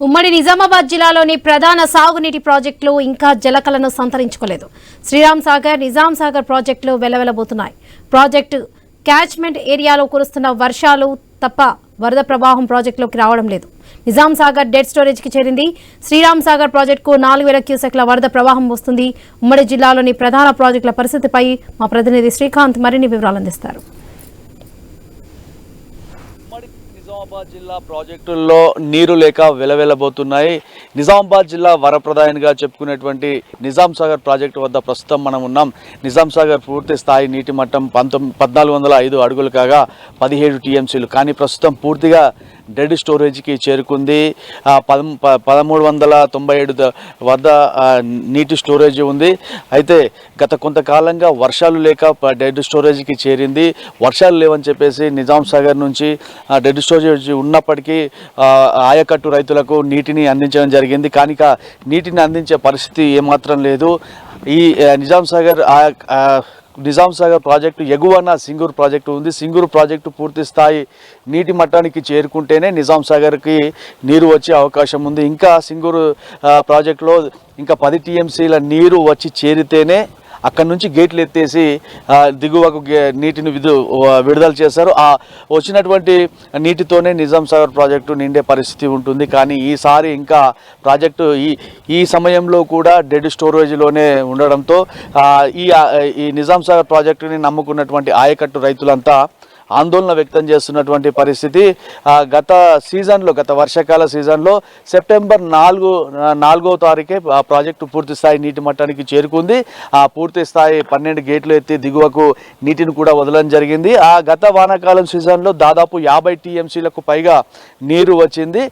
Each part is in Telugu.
ఉమ్మడి నిజామాబాద్ జిల్లాలోని ప్రధాన సాగునీటి ప్రాజెక్టులు ఇంకా జలకలను సంతరించుకోలేదు. శ్రీరామ్ సాగర్, నిజాం సాగర్ ప్రాజెక్టులు వెలవెలబోతున్నాయి. ప్రాజెక్టు క్యాచ్మెంట్ ఏరియాలో కురుస్తున్న వర్షాలు తప్ప వరద ప్రవాహం ప్రాజెక్టులోకి రావడం లేదు. నిజాం సాగర్ డెడ్ స్టోరేజ్కి చేరింది. శ్రీరామ్ సాగర్ ప్రాజెక్టుకు 4000 క్యూసెక్ల వరద ప్రవాహం వస్తుంది. ఉమ్మడి జిల్లాలోని ప్రధాన ప్రాజెక్టుల పరిస్థితిపై మా ప్రతినిధి శ్రీకాంత్ మరిన్ని వివరాలు అందిస్తారు. నిజామాబాద్ జిల్లా ప్రాజెక్టుల్లో నీరు లేక వెలవెలబోతున్నాయి. నిజామాబాద్ జిల్లా వరప్రదాయనిగా చెప్పుకునేటువంటి నిజాం సాగర్ ప్రాజెక్టు వద్ద ప్రస్తుతం మనం ఉన్నాం. నిజాం సాగర్ పూర్తి స్థాయి నీటి మట్టం 1405 అడుగులు కాగా 17 టీఎంసీలు. కానీ ప్రస్తుతం పూర్తిగా డెడ్ స్టోరేజ్కి చేరుకుంది. 1397 వద్ద నీటి స్టోరేజ్ ఉంది. అయితే గత కొంతకాలంగా వర్షాలు లేక డెడ్ స్టోరేజ్కి చేరింది. వర్షాలు లేవని చెప్పేసి నిజాం సాగర్ నుంచి డెడ్ స్టోరేజ్ ఉన్నప్పటికీ ఆయకట్టు రైతులకు నీటిని అందించడం జరిగింది. కానీ నీటిని అందించే పరిస్థితి ఏమాత్రం లేదు. ఈ నిజాం సాగర్ ప్రాజెక్టు ఎగువన సింగూరు ప్రాజెక్టు ఉంది. సింగూరు ప్రాజెక్టు పూర్తి స్థాయి నీటి మట్టానికి చేరుకుంటేనే నిజాం సాగర్కి నీరు వచ్చే అవకాశం ఉంది. ఇంకా సింగూరు ప్రాజెక్టులో ఇంకా 10 టీఎంసీల నీరు వచ్చి చేరితేనే అక్కడి నుంచి గేట్లు ఎత్తేసి దిగువకు నీటిని విడుదల చేశారు. ఆ వచ్చినటువంటి నీటితోనే నిజాం సాగర్ ప్రాజెక్టు నిండే పరిస్థితి ఉంటుంది. కానీ ఈసారి ఇంకా ప్రాజెక్టు ఈ సమయంలో కూడా డెడ్ స్టోరేజ్లోనే ఉండడంతో ఈ నిజాం సాగర్ ప్రాజెక్టుని నమ్ముకున్నటువంటి ఆయకట్టు రైతులంతా ఆందోళన వ్యక్తం చేస్తున్నటువంటి పరిస్థితి. గత వర్షాకాల సీజన్లో సెప్టెంబర్ 4వ తారీఖే ఆ ప్రాజెక్టు పూర్తి స్థాయి నీటి మట్టానికి చేరుకుంది. ఆ పూర్తి స్థాయి 12 గేట్లు ఎత్తి దిగువకు నీటిని కూడా వదలడం జరిగింది. ఆ గత వానాకాలం సీజన్లో దాదాపు 50 టీఎంసీలకు పైగా నీరు వచ్చింది.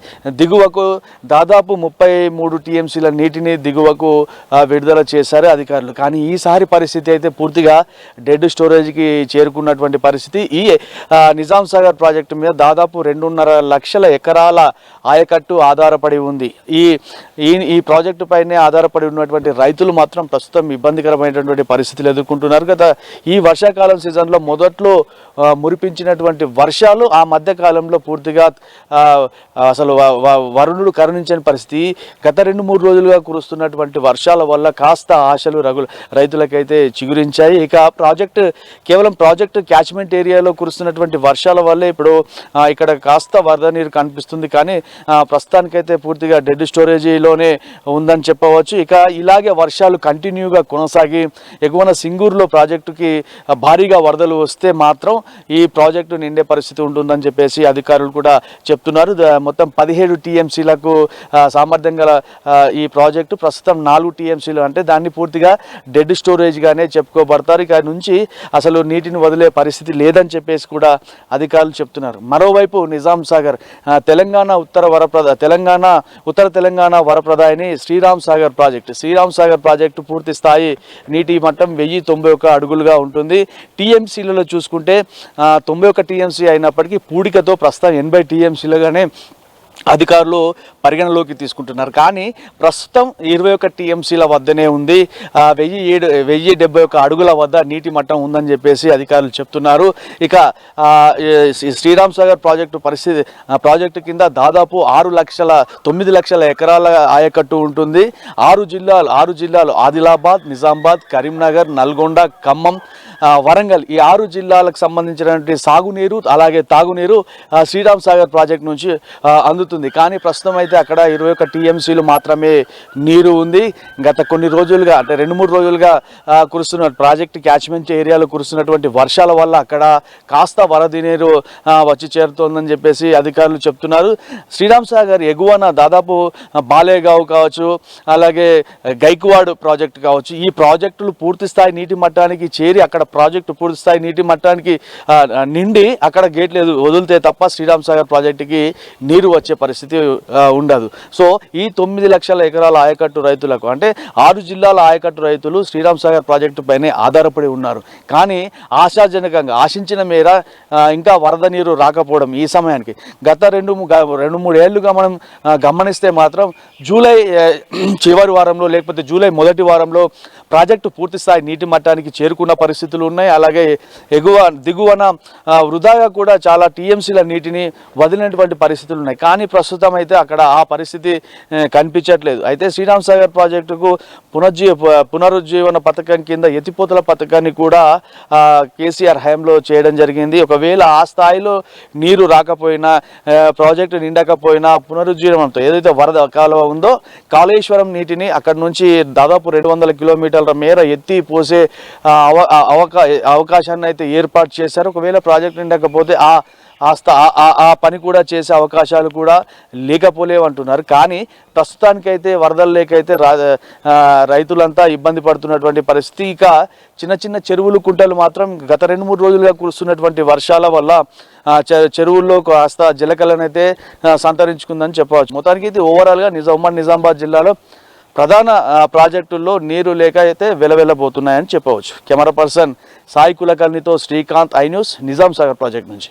దిగువకు దాదాపు 33 టీఎంసీల నీటిని దిగువకు విడుదల చేశారు అధికారులు. కానీ ఈసారి పరిస్థితి అయితే పూర్తిగా డెడ్ స్టోరేజ్కి చేరుకున్నటువంటి పరిస్థితి. ఈ నిజాం సాగర్ ప్రాజెక్టు మీద దాదాపు 2.5 లక్షల ఎకరాల ఆయకట్టు ఆధారపడి ఉంది. ఈ ప్రాజెక్టు పైనే ఆధారపడి ఉన్నటువంటి రైతులు మాత్రం ప్రస్తుతం ఇబ్బందికరమైనటువంటి పరిస్థితులు ఎదుర్కొంటున్నారు. గత ఈ వర్షాకాలం సీజన్లో మొదట్లో మురిపించినటువంటి వర్షాలు ఆ మధ్య కాలంలో పూర్తిగా అసలు వరుణుడు కరుణించని పరిస్థితి. గత 2-3 రోజులుగా కురుస్తున్నటువంటి వర్షాల వల్ల కాస్త ఆశలు రైతులకైతే చిగురించాయి. ఇక కేవలం ప్రాజెక్టు క్యాచ్మెంట్ ఏరియాలో కురుస్తున్నటువంటి వర్షాల వల్లే ఇప్పుడు ఇక్కడ కాస్త వరద నీరు కనిపిస్తుంది. కానీ ప్రస్తుతానికైతే పూర్తిగా డెడ్ స్టోరేజీలోనే ఉందని చెప్పవచ్చు. ఇక ఇలాగే వర్షాలు కంటిన్యూగా కొనసాగి ఎగువన సింగూరులో ప్రాజెక్టుకి భారీగా వరదలు వస్తే మాత్రం ఈ ప్రాజెక్టు నిండే పరిస్థితి ఉంటుందని చెప్పేసి అధికారులు కూడా చెప్తున్నారు. మొత్తం 17 టీఎంసీలకు సామర్థ్యం గల ఈ ప్రాజెక్టు ప్రస్తుతం 4 టీఎంసీలు అంటే దాన్ని పూర్తిగా డెడ్ స్టోరేజ్గానే చెప్పుకోబడతారు. ఇక నుంచి అసలు నీటిని వదిలే పరిస్థితి లేదని చెప్పేసి కూడా అధికారులు చెప్తున్నారు. మరోవైపు నిజాం సాగర్ ఉత్తర తెలంగాణ వరప్రదాయని శ్రీరామ్ సాగర్ ప్రాజెక్టు పూర్తి స్థాయి నీటి మట్టం 1091 అడుగులుగా ఉంటుంది. టీఎంసీలలో చూసుకుంటే 91 టీఎంసీ అయినప్పటికీ పూడికతో ప్రస్తుతం 80 టీఎంసీలుగానే అధికారులు పరిగణలోకి తీసుకుంటున్నారు. కానీ ప్రస్తుతం 21 టీఎంసీల వద్దనే ఉంది. 1071 అడుగుల వద్ద నీటి మట్టం ఉందని చెప్పేసి అధికారులు చెప్తున్నారు. ఇక శ్రీరామ్ సాగర్ ప్రాజెక్టు కింద దాదాపు 9 లక్షల ఎకరాల ఆయకట్టు ఉంటుంది. 6 జిల్లాలు ఆదిలాబాద్, నిజామాబాద్, కరీంనగర్, నల్గొండ, ఖమ్మం, వరంగల్ ఈ 6 జిల్లాలకు సంబంధించినటువంటి సాగునీరు అలాగే తాగునీరు శ్రీరామ్ సాగర్ ప్రాజెక్టు నుంచి అందుతుంది. కానీ ప్రస్తుతం అయితే అక్కడ 21 టీఎంసీలు మాత్రమే నీరు ఉంది. గత కొన్ని రోజులుగా అంటే 2-3 రోజులుగా కురుస్తున్న ప్రాజెక్టు క్యాచ్మెంట్ ఏరియాలో కురుస్తున్నటువంటి వర్షాల వల్ల అక్కడ కాస్త వరద నీరు వచ్చి చేరుతోందని చెప్పేసి అధికారులు చెప్తున్నారు. శ్రీరామ్ సాగర్ ఎగువన దాదాపు బాలేగావ్ కావచ్చు, అలాగే గైక్వాడ్ ప్రాజెక్టు కావచ్చు, ఈ ప్రాజెక్టులు పూర్తి స్థాయి నీటి మట్టానికి చేరి అక్కడ ప్రాజెక్టు పూర్తి స్థాయి నీటి మట్టానికి నిండి అక్కడ గేట్లు వదిలితే తప్ప శ్రీరామ్ సాగర్ ప్రాజెక్టుకి నీరు వచ్చే పరిస్థితి ఉండదు. సో ఈ 9 లక్షల ఎకరాల ఆయకట్టు రైతులకు అంటే 6 జిల్లాల ఆయకట్టు రైతులు శ్రీరామ్ సాగర్ ప్రాజెక్టు పైనే ఆధారపడి ఉన్నారు. కానీ ఆశాజనకంగా ఆశించిన మేర ఇంకా వరద నీరు రాకపోవడం ఈ సమయానికి గత 2-3 ఏళ్లుగా మనం గమనిస్తే మాత్రం జూలై చివరి వారంలో లేకపోతే జూలై మొదటి వారంలో ప్రాజెక్టు పూర్తి స్థాయి నీటి మట్టానికి చేరుకున్న పరిస్థితులు ఉన్నాయి. అలాగే దిగువన వృధాగా కూడా చాలా టీఎంసీల నీటిని వదిలినటువంటి పరిస్థితులు ఉన్నాయి. కానీ కానీ ప్రస్తుతం అయితే అక్కడ ఆ పరిస్థితి కనిపించట్లేదు. అయితే శ్రీరామ్ సాగర్ ప్రాజెక్టుకు పునరుజ్జీవన పథకం కింద ఎత్తిపోతల పథకాన్ని కూడా కేసీఆర్ హయాంలో చేయడం జరిగింది. ఒకవేళ ఆ స్థాయిలో నీరు రాకపోయినా, ప్రాజెక్టు నిండకపోయినా, పునరుజ్జీవనంతో ఏదైతే వరద కాలువ ఉందో కాళేశ్వరం నీటిని అక్కడ నుంచి దాదాపు 200 కిలోమీటర్ల మేర ఎత్తి పోసే అవకాశాన్ని అయితే ఏర్పాటు చేశారు. ఒకవేళ ప్రాజెక్టు నిండకపోతే ఆ పని కూడా చేసే అవకాశాలు కూడా లేకపోలేవంటున్నారు. కానీ ప్రస్తుతానికైతే వరదలు లేకైతే రైతులంతా ఇబ్బంది పడుతున్నటువంటి పరిస్థితి. ఇక చిన్న చిన్న చెరువులు, కుంటలు మాత్రం గత 2-3 రోజులుగా కురుస్తున్నటువంటి వర్షాల వల్ల చెరువుల్లో కాస్త జలకళనైతే సంతరించుకుందని చెప్పవచ్చు. మొత్తానికి అయితే ఓవరాల్గా నిజామాబాద్ జిల్లాలో ప్రధాన ప్రాజెక్టుల్లో నీరు లేక అయితే వెలవెలబోతున్నాయని చెప్పవచ్చు. కెమెరా పర్సన్ సాయి కులకర్ణితో Srikanth, I news, Nizam Sagar project నుంచి.